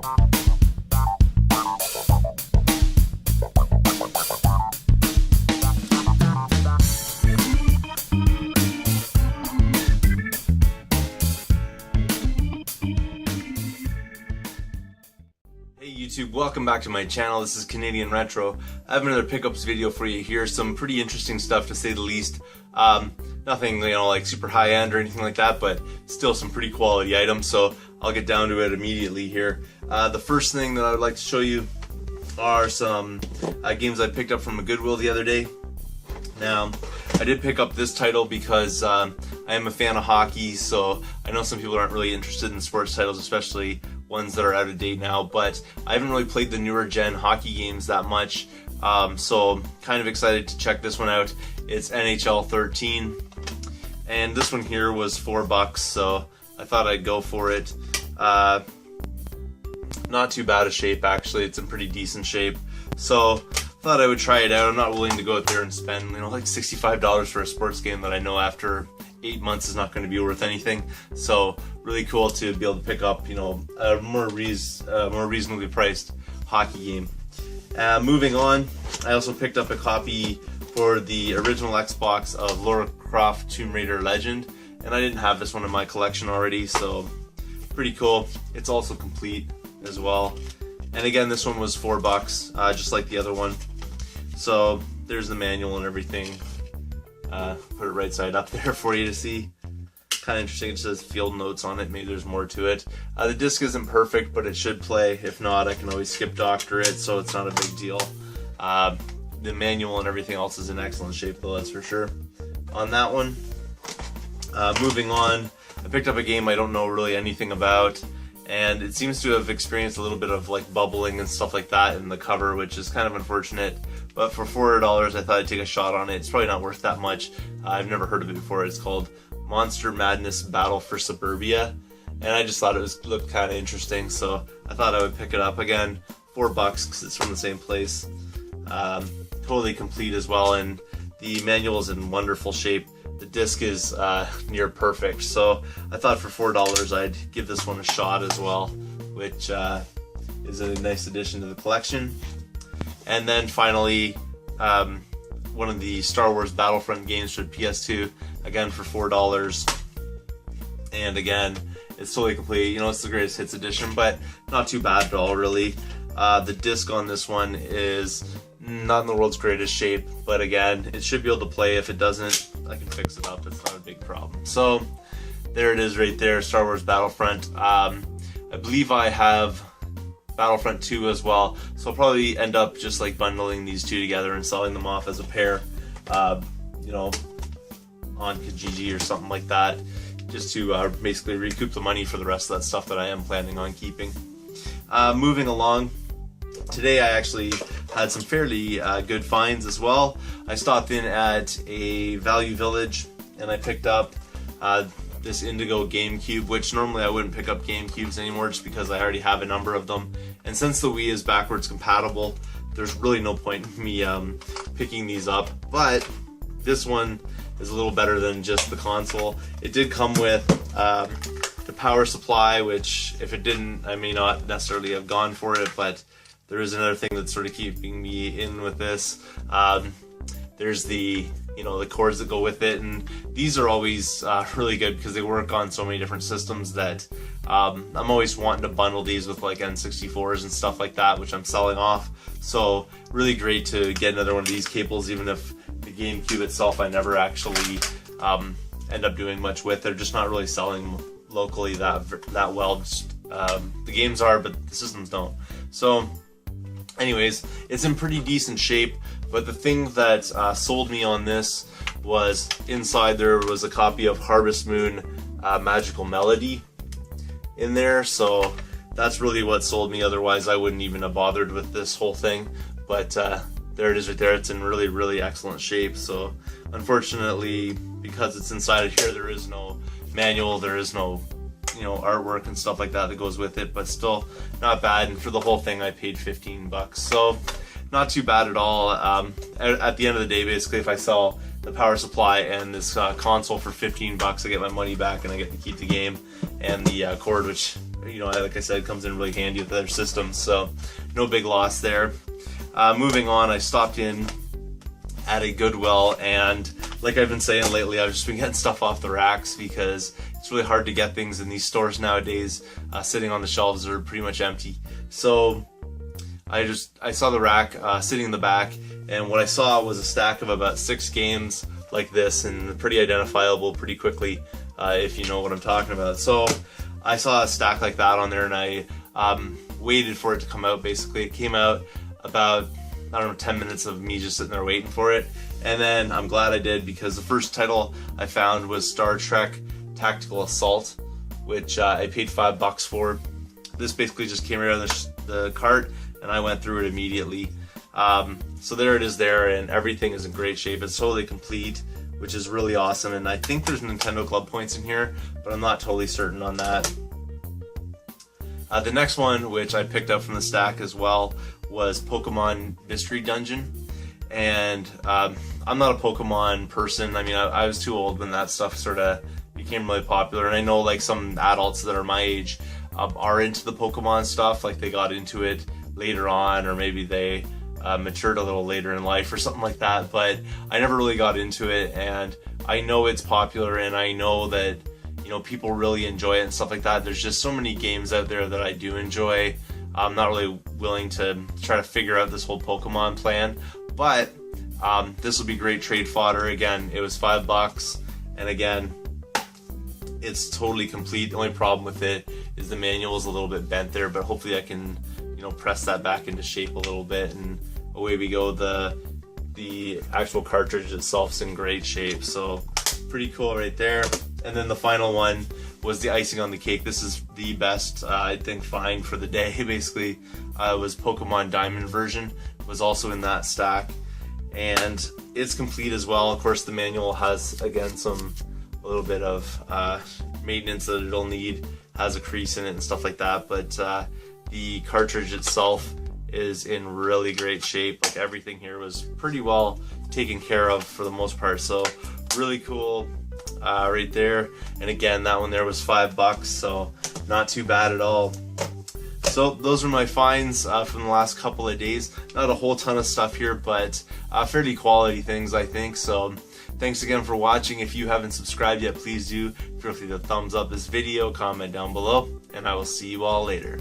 YouTube, welcome back to my channel. This is Canadian Retro. I have another pickups video for you here. Some pretty interesting stuff, to say the least. Nothing, like super high end or anything like that, but still some pretty quality items. So I'll get down to it immediately here. The first thing that I would like to show you are some games I picked up from a Goodwill the other day. Now, I did pick up this title because I am a fan of hockey, so I know some people aren't really interested in sports titles, especially ones that are out of date now, but I haven't really played the newer gen hockey games that much, so kind of excited to check this one out. It's NHL 13, and this one here was $4, so I thought I'd go for it. Not too bad a shape, actually. It's in pretty decent shape, so thought I would try it out. I'm not willing to go out there and spend like $65 for a sports game that I know after 8 months is not going to be worth anything. So really cool to be able to pick up a more reasonably priced hockey game. Moving on, I also picked up a copy for the original Xbox of Lara Croft Tomb Raider Legend, and I didn't have this one in my collection already, so pretty cool. It's also complete as well, and again this one was $4, just like the other one. So there's the manual and everything. Put it right side up there for you to see. Kind of interesting. It says field notes on it. Maybe there's more to it. The disc isn't perfect, but it should play. If not, I can always skip doctor it, so it's not a big deal. The manual and everything else is in excellent shape, though, that's for sure. On that one, moving on, I picked up a game I don't know really anything about, and it seems to have experienced a little bit of bubbling and stuff like that in the cover, which is kind of unfortunate. But for $4, I thought I'd take a shot on it. It's probably not worth that much. I've never heard of it before. It's called Monster Madness Battle for Suburbia, and I just thought it looked kind of interesting, so I thought I would pick it up. Again, $4 because it's from the same place. Totally complete as well, and the manual is in wonderful shape. The disc is near perfect, so I thought for $4 I'd give this one a shot as well, which is a nice addition to the collection. And then finally, one of the Star Wars Battlefront games for PS2, again for $4. And again, it's totally complete. It's the greatest hits edition, but not too bad at all, really. The disc on this one is not in the world's greatest shape, but again, it should be able to play. If it doesn't, I can fix it up. It's not a big problem. So there it is right there, Star Wars Battlefront. I believe I have Battlefront 2 as well, so I'll probably end up just bundling these two together and selling them off as a pair, on Kijiji or something like that, just to basically recoup the money for the rest of that stuff that I am planning on keeping. Moving along, today I actually had some fairly good finds as well. I stopped in at a Value Village and I picked up this Indigo GameCube, which normally I wouldn't pick up GameCubes anymore just because I already have a number of them. And since the Wii is backwards compatible, there's really no point in me picking these up. But this one is a little better than just the console. It did come with the power supply, which if it didn't, I may not necessarily have gone for it, but there is another thing that's sort of keeping me in with this. There's the the cords that go with it, and these are always really good because they work on so many different systems that I'm always wanting to bundle these with N64s and stuff like that, which I'm selling off. So really great to get another one of these cables, even if the GameCube itself I never actually end up doing much with. They're just not really selling locally that well. The games are, but the systems don't. So anyways, it's in pretty decent shape. But the thing that sold me on this was inside there was a copy of Harvest Moon Magical Melody in there, so that's really what sold me. Otherwise I wouldn't even have bothered with this whole thing. But there it is right there. It's in really, really excellent shape. So unfortunately, because it's inside of here, there is no manual, there is no artwork and stuff like that goes with it, but still not bad. And for the whole thing I paid $15, so not too bad at all. At the end of the day, basically, if I sell the power supply and this console for $15. I get my money back and I get to keep the game and the cord, which, you know, like I said, comes in really handy with other systems, so no big loss there. Moving on, I stopped in at a Goodwill, and like I've been saying lately, I've just been getting stuff off the racks because it's really hard to get things in these stores nowadays. Sitting on the shelves are pretty much empty. So I saw the rack sitting in the back, and what I saw was a stack of about 6 games like this, and pretty identifiable pretty quickly if you know what I'm talking about. So I saw a stack like that on there, and I waited for it to come out. Basically, it came out about, I don't know, 10 minutes of me just sitting there waiting for it, and then I'm glad I did, because the first title I found was Star Trek Tactical Assault, which I paid $5 for. This basically just came right out of the cart, and I went through it immediately. So there it is there, and everything is in great shape. It's totally complete, which is really awesome, and I think there's Nintendo Club points in here, but I'm not totally certain on that. The next one, which I picked up from the stack as well, was Pokemon Mystery Dungeon, and I'm not a Pokemon person. I mean, I was too old when that stuff sort of became really popular, and I know like some adults that are my age are into the Pokemon stuff, like they got into it later on, or maybe they matured a little later in life or something like that, but I never really got into it, and I know it's popular, and I know that, you know, people really enjoy it and stuff like that. There's just so many games out there that I do enjoy. I'm not really willing to try to figure out this whole Pokemon plan, but this will be great trade fodder. Again, it was $5, and again, it's totally complete. The only problem with it is the manual is a little bit bent there, but hopefully I can, you know, press that back into shape a little bit, and away we go. The actual cartridge itself's in great shape, so pretty cool right there. And then the final one was the icing on the cake. This is the best, I think, find for the day. Basically, was Pokemon Diamond version. It was also in that stack, and it's complete as well. Of course, the manual has, again, a little bit of maintenance that it'll need. Has a crease in it and stuff like that, but the cartridge itself is in really great shape. Like, everything here was pretty well taken care of for the most part, so really cool right there. And again, that one there was $5, so not too bad at all. So those are my finds from the last couple of days. Not a whole ton of stuff here, but fairly quality things, I think. So thanks again for watching. If you haven't subscribed yet, please do. Feel free to thumbs up this video, comment down below, and I will see you all later.